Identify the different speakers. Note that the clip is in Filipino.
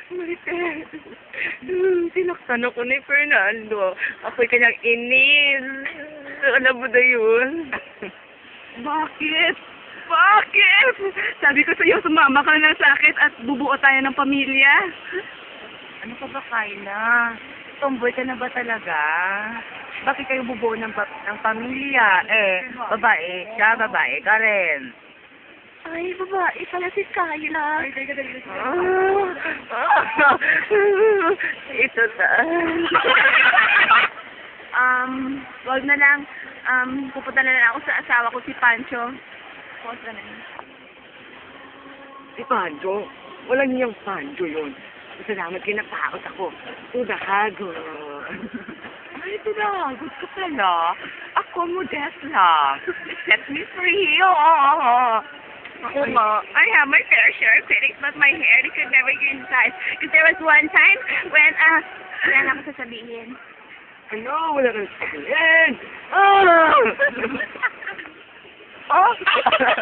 Speaker 1: Marites. Sinaktan ako ni Fernando. Ako'y kanyang inis. Alam mo na yun?
Speaker 2: Bakit? Bakit? Sabi ko sa'yo, sumama ka na sa akin at bubuo tayo ng pamilya.
Speaker 1: Ano ka ba, Kyla? Tomboy ka na ba talaga? Bakit kayo bubuo ng pamilya? Babae siya, babae ka rin.
Speaker 2: Ay, babae pala si Kyla.
Speaker 1: Ito ta.
Speaker 2: Wag na lang. Pupunta na lang ako sa asawa ko si Pancho. Pause na lang.
Speaker 1: Si Pancho? Walang niyang Pancho yun. Salamat kinapaot ako. Tudahago. Ay, tudahagot ka pala. Ako modest lang. Set me free. Ako nga.
Speaker 2: I have my fair share of critics, but my hair, they could never get inside. Because there was one time when, wala na ako sasabihin.
Speaker 1: Ano? Wala kang sabihin.